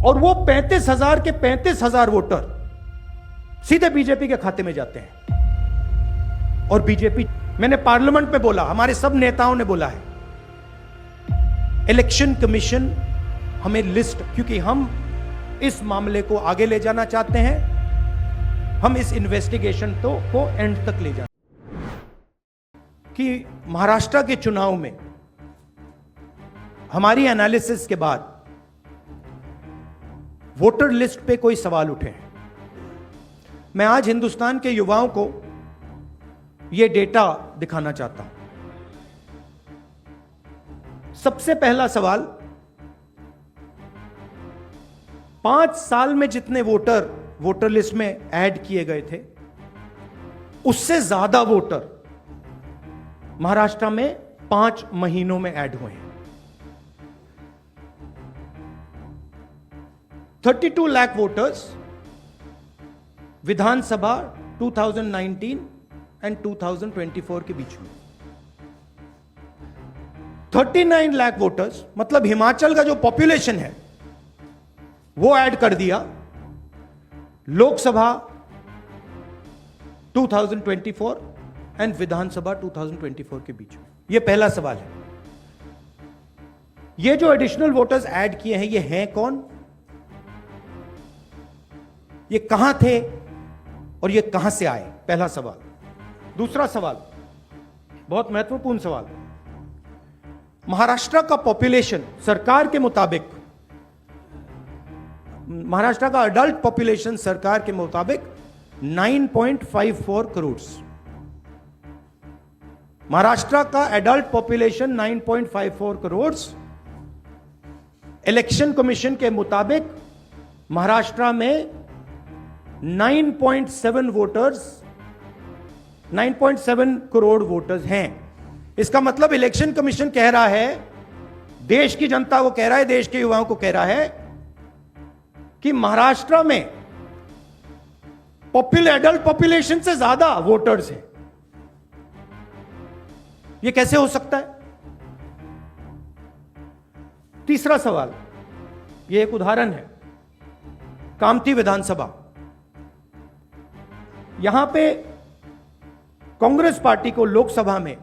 और वो 35,000 के 35,000 वोटर सीधे बीजेपी के खाते में जाते हैं। और बीजेपी, मैंने पार्लियामेंट में बोला, हमारे सब नेताओं ने बोला है, इलेक्शन कमीशन हमें लिस्ट, क्योंकि हम इस मामले को आगे ले जाना चाहते हैं, हम इस इन्वेस्टिगेशन को एंड तक ले जाना, कि महाराष्ट्र के चुनाव में हमारी एनालिसिस के बाद वोटर लिस्ट पे कोई सवाल उठे हैं। मैं आज हिंदुस्तान के युवाओं को यह डेटा दिखाना चाहता हूं। सबसे पहला सवाल, 5 साल में जितने वोटर लिस्ट में ऐड किए गए थे, उससे ज्यादा वोटर महाराष्ट्र में 5 महीनों में ऐड हुए हैं। 32 लाख वोटर्स विधानसभा 2019 एंड 2024 के बीच में। 39 लाख वोटर्स, मतलब हिमाचल का जो पॉपुलेशन है वो ऐड कर दिया लोकसभा 2024 एंड विधानसभा 2024 के बीच में। यह पहला सवाल है। ये जो एडिशनल वोटर्स ऐड किए हैं, ये हैं कौन, ये कहां थे और ये कहां से आए? पहला सवाल। दूसरा सवाल, बहुत महत्वपूर्ण सवाल, महाराष्ट्र का पॉपुलेशन सरकार के मुताबिक, महाराष्ट्र का अडल्ट पॉपुलेशन सरकार के मुताबिक 9.54 करोड़। महाराष्ट्र का adult population 9.54 crore. Election commission के मुताबिक महाराष्ट्र में 9.7 करोड़ वोटर्स हैं। इसका मतलब इलेक्शन कमीशन कह रहा है, देश की जनता को कह रहा है, देश के युवाओं को कह रहा है कि महाराष्ट्र में एडल्ट पॉपुलेशन से ज्यादा वोटर्स हैं। यह कैसे हो सकता है? तीसरा सवाल, यह एक उदाहरण है, कामठी विधानसभा। यहां पे कांग्रेस पार्टी को लोकसभा में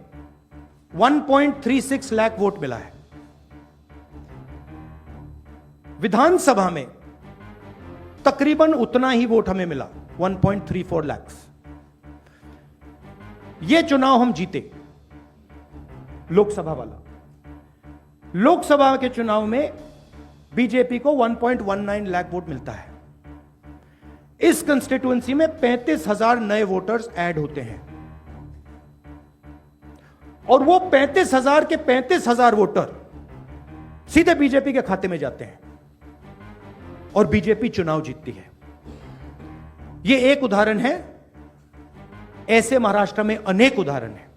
1.36 लाख वोट मिला है। विधानसभा में तकरीबन उतना ही वोट हमें मिला, 1.34 लाख। यह चुनाव हम जीते, लोकसभा वाला। लोकसभा के चुनाव में बीजेपी को 1.19 लाख वोट मिलता है। इस कंस्टिट्यूएंसी में 35,000 नए वोटर्स ऐड होते हैं और वो 35,000 के 35,000 वोटर सीधे बीजेपी के खाते में जाते हैं और बीजेपी चुनाव जीतती है। यह एक उदाहरण है, ऐसे महाराष्ट्र में अनेक उदाहरण हैं।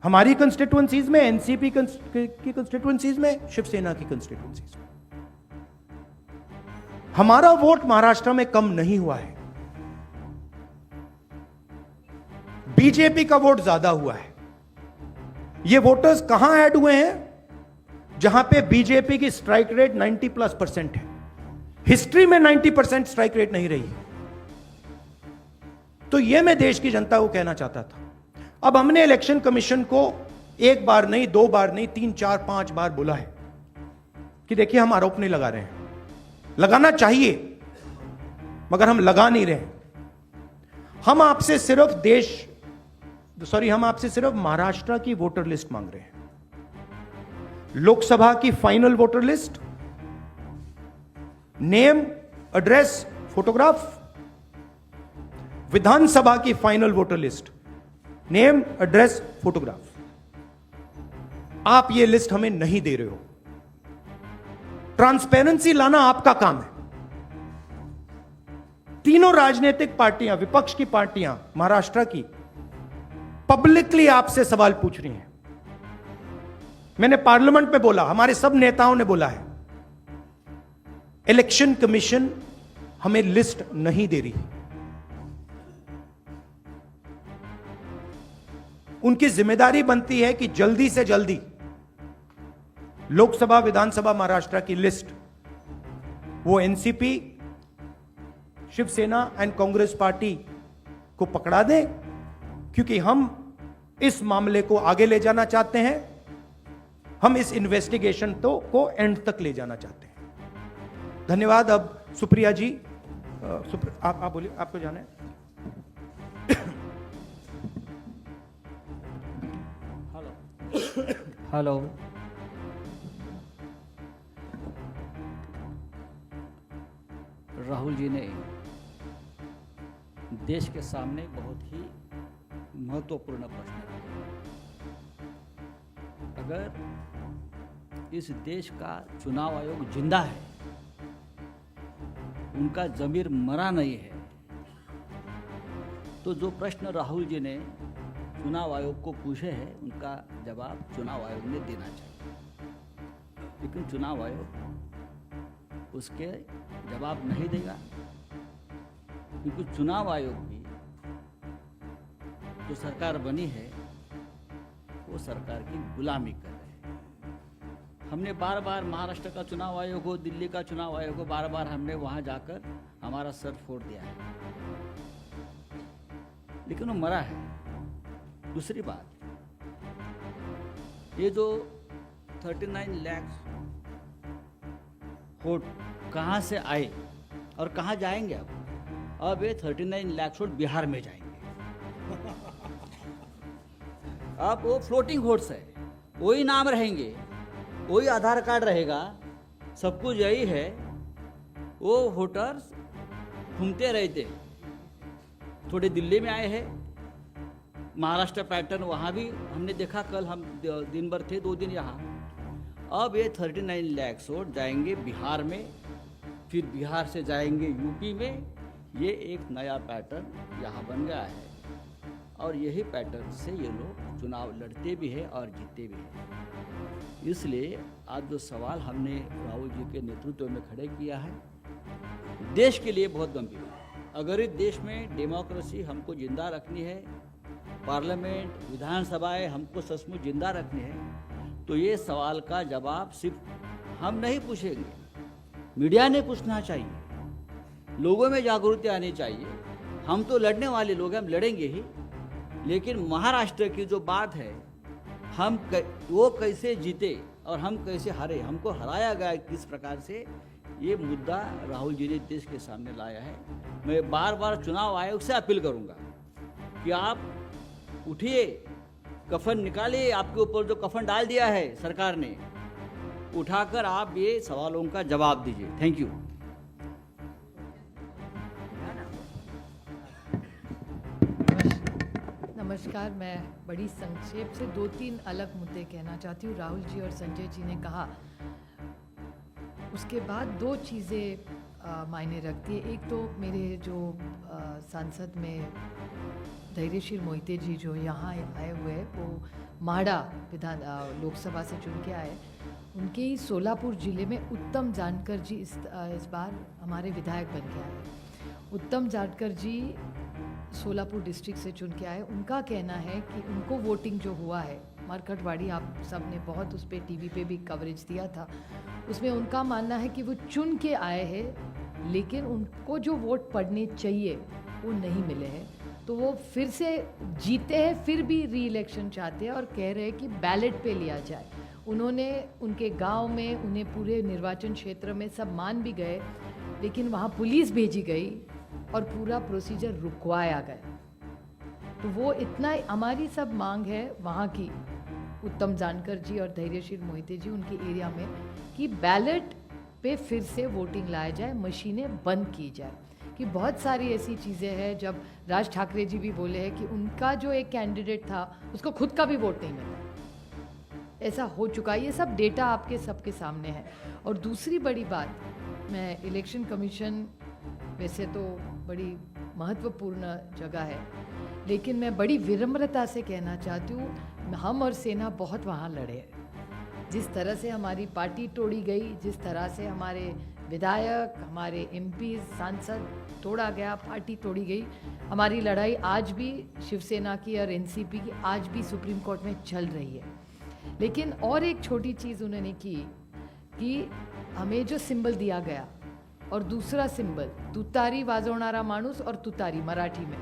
हमारी कंस्टिट्यूएंसीज में, एनसीपी की कंस्टिट्यूएंसीज में, शिवसेना की कंस्टिट्यूएंसीज में। हमारा वोट महाराष्ट्र में कम नहीं हुआ है, बीजेपी का वोट ज्यादा हुआ है। ये वोटर्स कहां ऐड हुए हैं? जहां पे बीजेपी की स्ट्राइक रेट 90+% है। हिस्ट्री में 90% स्ट्राइक रेट नहीं रही। तो यह मैं देश की जनता को कहना चाहता था। अब हमने इलेक्शन कमीशन को एक बार नहीं, 2 बार नहीं, 3, 4, 5 बार बोला है कि देखिए, हम आरोप नहीं लगा रहे हैं, लगाना चाहिए मगर हम लगा नहीं रहे। हम आपसे सिर्फ महाराष्ट्र की वोटर लिस्ट मांग रहे हैं। लोकसभा की final voter list, name, address, photograph. Vidhan Sabha की final voter list, name, address, photograph. आप ये लिस्ट हमें नहीं दे रहे हो। ट्रांसपेरेंसी लाना आपका काम है। तीनों राजनीतिक पार्टियां, विपक्ष की पार्टियां महाराष्ट्र की, पब्लिकली आपसे सवाल पूछ रही हैं। मैंने पार्लियामेंट में बोला, हमारे सब नेताओं ने बोला है, इलेक्शन कमीशन हमें लिस्ट नहीं दे रही। उनकी जिम्मेदारी बनती है कि जल्दी से जल्दी लोकसभा विधानसभा महाराष्ट्र की लिस्ट वो NCP, Shiv Sena and Congress party को पकड़ा दें, क्योंकि हम इस मामले को आगे ले जाना चाहते हैं, हम इस इन्वेस्टिगेशन को एंड तक ले जाना चाहते हैं। धन्यवाद। अब सुप्रिया जी, आप बोलिए, आपको जाना है। हेलो, राहुल जी ने देश के सामने बहुत ही महत्वपूर्ण प्रश्न रखा। अगर इस देश का चुनाव आयोग जिंदा है, उनका जमीर मरा नहीं है, तो जो प्रश्न राहुल जी ने चुनाव आयोग को पूछे हैं, उनका जवाब चुनाव आयोग ने देना चाहिए। लेकिन चुनाव आयोग उसके जवाब नहीं देगा, क्योंकि चुनाव आयोग भी जो सरकार बनी है वो सरकार की गुलामी कर रहे हैं। हमने बार बार महाराष्ट्र का चुनाव आयोग हो, दिल्ली का चुनाव आयोग हो, बार बार हमने वहां जाकर हमारा सर फोड़ दिया है, लेकिन वो मरा है। दूसरी बात, ये जो 39 लाख वोट कहाँ से आए और कहाँ जाएंगे? अब ये 39 लाख वोट बिहार में जाएंगे। अब वो फ्लोटिंग वोट्स है, वही नाम रहेंगे, वही आधार कार्ड रहेगा, सब कुछ यही है। वो वोटर्स घूमते रहते, थोड़े दिल्ली में आए हैं, महाराष्ट्र पैटर्न वहाँ भी हमने देखा, कल हम दिन भर थे, 2 दिन यहाँ। अब ये 39 लाख वोट जाएंगे बिहार में, फिर बिहार से जाएंगे यूपी में। ये एक नया पैटर्न यहाँ बन गया है, और यही पैटर्न से ये लोग चुनाव लड़ते भी हैं और जीतते भी हैं। इसलिए आज जो सवाल हमने राहुल जी के नेतृत्व में खड़े किया है, देश के लिए बहुत गंभीर है। अगर इस देश में डेमोक्रेसी हमको जिंदा रखनी है, पार्लियामेंट, विधानसभाएं हमको सचमुच जिंदा रखनी है, तो ये सवाल का जवाब सिर्फ हम नहीं पूछेंगे, मीडिया ने पूछना चाहिए, लोगों में जागरूकता आनी चाहिए। हम तो लड़ने वाले लोग हैं, हम लड़ेंगे ही, लेकिन महाराष्ट्र की जो बात है, वो कैसे जीते और हम कैसे हारे, हमको हराया गया किस प्रकार से, ये मुद्दा राहुल जी ने देश के सामने लाया है। मैं बार बार चुनाव आयोग से अपील करूंगा कि आप उठिए, कफन निकालिए, आपके ऊपर जो कफन डाल दिया है सरकार ने, उठाकर आप ये सवालों का जवाब दीजिए। Thank you. नमस्कार। मैं बड़ी संक्षेप से 2-3 अलग मुद्दे कहना चाहती हूँ। राहुल जी और संजय जी ने कहा, उसके बाद 2 चीज़ें मायने रखती है। एक तो मेरे जो सांसद में धैर्यशील मोहिते जी जो यहाँ आए हुए हैं, वो माड़ा विधान लोकसभा से चुन के आए। उनके ही सोलापुर ज़िले में उत्तम जानकर जी इस बार हमारे विधायक बन के आए। उत्तम जानकर जी सोलापुर डिस्ट्रिक्ट से चुन के आए। उनका कहना है कि उनको वोटिंग जो हुआ है, मरकटवाड़ी, आप सब ने बहुत उस पर टीवी पे भी कवरेज दिया था, उसमें उनका मानना है कि वो चुन के आए हैं, लेकिन उनको जो वोट पड़ने चाहिए वो नहीं मिले हैं, तो वो फिर से जीते हैं, फिर भी री इलेक्शन चाहते हैं और कह रहे हैं कि बैलेट पे लिया जाए। उन्होंने उनके गांव में, उन्हें पूरे निर्वाचन क्षेत्र में सब मान भी गए, लेकिन वहाँ पुलिस भेजी गई और पूरा प्रोसीजर रुकवाया गया। तो वो इतना, हमारी सब मांग है वहाँ की, उत्तम जानकर जी और धैर्यशील मोहिते जी उनके एरिया में, कि बैलेट पे फिर से वोटिंग लाया जाए, मशीनें बंद की जाए। कि बहुत सारी ऐसी चीज़ें हैं, जब राज ठाकरे जी भी बोले हैं कि उनका जो एक कैंडिडेट था उसको खुद का भी वोट नहीं मिला, ऐसा हो चुका है। ये सब डेटा आपके सबके सामने है। और दूसरी बड़ी बात, मैं इलेक्शन कमीशन वैसे तो बड़ी महत्वपूर्ण जगह है, लेकिन मैं बड़ी विनम्रता से कहना चाहती हूँ, हम और सेना बहुत वहाँ लड़े। जिस तरह से हमारी पार्टी तोड़ी गई, जिस तरह से हमारे विधायक, हमारे एमपी, सांसद तोड़ा गया, पार्टी तोड़ी गई, हमारी लड़ाई आज भी शिवसेना की और एनसीपी की आज भी सुप्रीम कोर्ट में चल रही है। लेकिन और एक छोटी चीज़ उन्होंने की कि हमें जो सिंबल दिया गया और दूसरा सिंबल तुतारी वाजवणारा माणूस और तुतारी मराठी में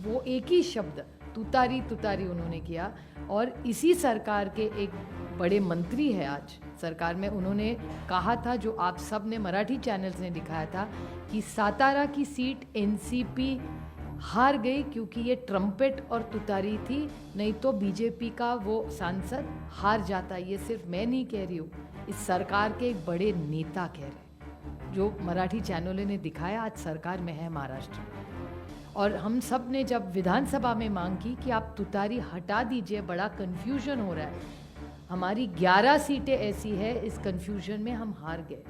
वो एक ही शब्द तुतारी तुतारी उन्होंने किया। और इसी सरकार के एक बड़े मंत्री है आज सरकार में, उन्होंने कहा था जो आप सब ने मराठी चैनल्स ने दिखाया था कि सातारा की सीट एनसीपी हार गई क्योंकि ये ट्रम्पेट और तुतारी थी, नहीं तो बीजेपी का वो सांसद हार जाता। ये सिर्फ मैं नहीं कह रही हूँ, इस सरकार के एक बड़े नेता कह रहे, जो मराठी चैनलों ने दिखाया आज सरकार में है महाराष्ट्र में। और हम सब ने जब विधानसभा में मांग की कि आप तुतारी हटा दीजिए, बड़ा कन्फ्यूजन हो रहा है, हमारी 11 सीटें ऐसी है, इस कन्फ्यूजन में हम हार गए।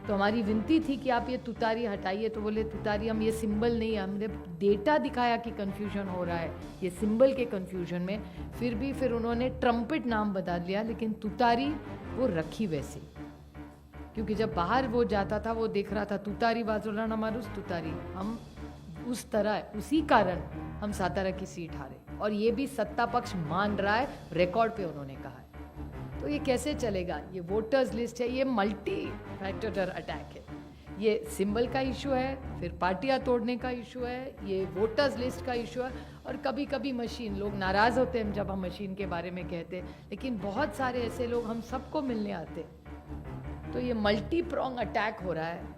तो हमारी विनती थी कि आप ये तुतारी हटाइए, तो बोले तुतारी हम ये सिंबल नहीं, हमने डेटा दिखाया कि कन्फ्यूजन हो रहा है ये सिंबल के कन्फ्यूजन में। फिर उन्होंने ट्रम्पेट नाम बदल लिया, लेकिन तुतारी वो रखी वैसे, क्योंकि जब बाहर वो जाता था वो देख रहा था तुतारी वाजवणारा माणूस तुतारी, हम उस तरह उसी कारण हम सातारा की सीट हारे। और ये भी सत्ता पक्ष मान रहा है, रिकॉर्ड पे उन्होंने कहा है। तो ये कैसे चलेगा? ये वोटर्स लिस्ट है, ये मल्टी फैक्टर अटैक है, ये सिंबल का इशू है, फिर पार्टियां तोड़ने का इशू है, ये वोटर्स लिस्ट का इशू है। और कभी कभी मशीन, लोग नाराज़ होते हैं जब हम मशीन के बारे में कहते हैं, लेकिन बहुत सारे ऐसे लोग हम सबको मिलने आते हैं। तो ये मल्टी प्रोंग अटैक हो रहा है।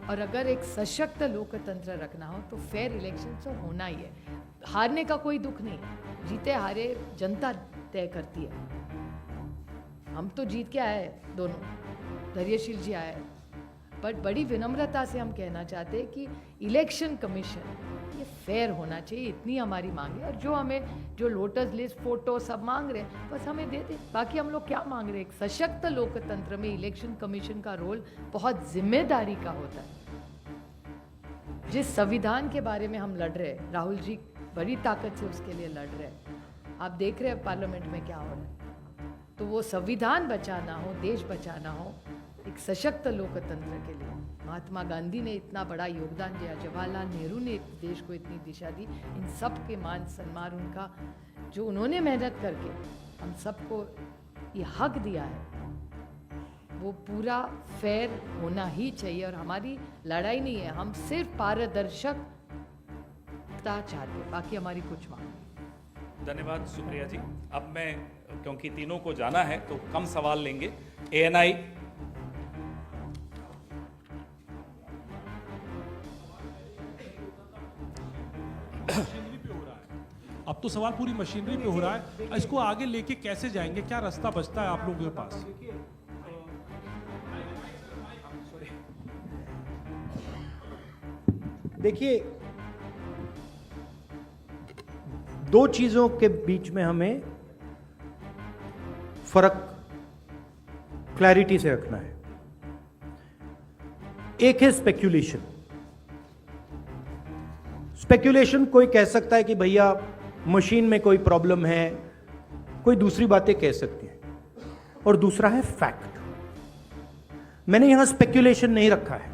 और अगर एक सशक्त लोकतंत्र रखना हो तो फेयर इलेक्शन तो होना ही है। हारने का कोई दुख नहीं है, जीते हारे जनता तय करती है। हम तो जीत के आए दोनों, धैर्यशील जी आए, बट बड़ी विनम्रता से हम कहना चाहते हैं कि इलेक्शन कमीशन ये फेयर होना चाहिए, इतनी हमारी मांग है। और जो हमें जो वोटर्स लिस्ट फोटो सब मांग रहे हैं बस हमें दे दे, बाकी हम लोग क्या मांग रहे हैं? एक सशक्त लोकतंत्र में इलेक्शन कमीशन का रोल बहुत जिम्मेदारी का होता है। जिस संविधान के बारे में हम लड़ रहे हैं, राहुल जी बड़ी ताकत से उसके लिए लड़ रहे हैं, आप देख रहे हैं पार्लियामेंट में क्या हो रहा है। तो वो संविधान बचाना हो, देश बचाना हो, एक सशक्त लोकतंत्र के लिए महात्मा गांधी ने इतना बड़ा योगदान दिया, जवाहरलाल नेहरू ने देश को इतनी दिशा दी, इन सब के मान सम्मान उनका जो उन्होंने मेहनत करके हम सबको ये हक दिया है, वो पूरा फेयर होना ही चाहिए। और हमारी लड़ाई नहीं है, हम सिर्फ पारदर्शकता चाहते हैं, बाकी हमारी कुछ मांग नहीं। धन्यवाद सुप्रिया जी। अब मैं, क्योंकि तीनों को जाना है तो कम सवाल लेंगे। एएनआई अब तो सवाल पूरी मशीनरी पे हो रहा है, इसको आगे लेके कैसे जाएंगे? क्या रास्ता बचता है आप लोगों के पास? देखिए, दो चीजों के बीच में हमें फर्क क्लैरिटी से रखना है। एक है स्पेक्यूलेशन। स्पेक्यूलेशन कोई कह सकता है कि भैया मशीन में कोई प्रॉब्लम है, कोई दूसरी बातें कह सकती है, और दूसरा है फैक्ट। मैंने यहां स्पेक्यूलेशन नहीं रखा है,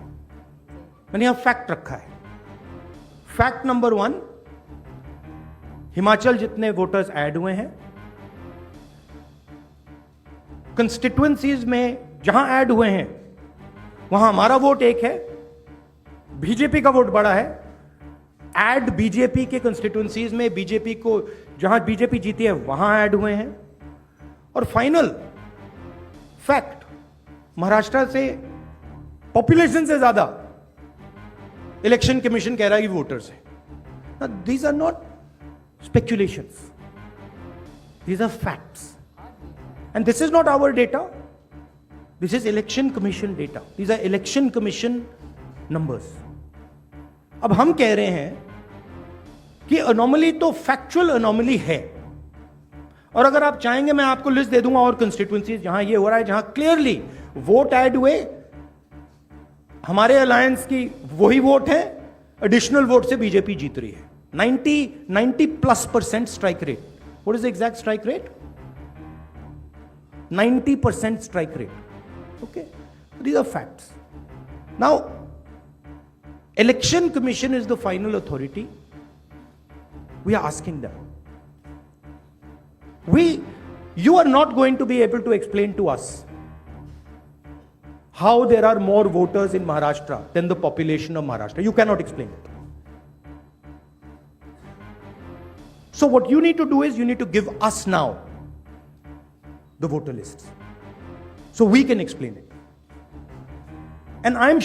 मैंने यहां फैक्ट रखा है। फैक्ट नंबर 1, हिमाचल जितने वोटर्स ऐड हुए हैं, कंस्टिट्यूएंसीज में जहां ऐड हुए हैं वहां हमारा वोट एक है, बीजेपी का वोट बड़ा है। ऐड बीजेपी के कंस्टिट्यूएंसीज में बीजेपी को जहां बीजेपी जीती है वहां ऐड हुए हैं। और फाइनल फैक्ट, महाराष्ट्र से पॉपुलेशन से ज्यादा इलेक्शन कमीशन कह रहा है कि वोटर्स है। These are not speculations, these are facts, and this is not our data, this is election commission data, these are election commission numbers। अब हम कह रहे हैं कि अनोमली तो फैक्चुअल अनोमली है, और अगर आप चाहेंगे मैं आपको लिस्ट दे दूंगा और कंस्टिट्यूएंसीज जहां ये हो रहा है, जहां क्लियरली वोट ऐड हुए, हमारे अलायंस की वही वोट है, एडिशनल वोट से बीजेपी जीत रही है। 90+% strike rate. What is the exact strike rate? 90% strike rate. Okay, these are facts. Now, Election Commission is the final authority. We are asking them. You are not going to be able to explain to us how there are more voters in Maharashtra than the population of Maharashtra. You cannot explain it. So what you need to do is you need to give us now the voter lists so we can explain it. And I'm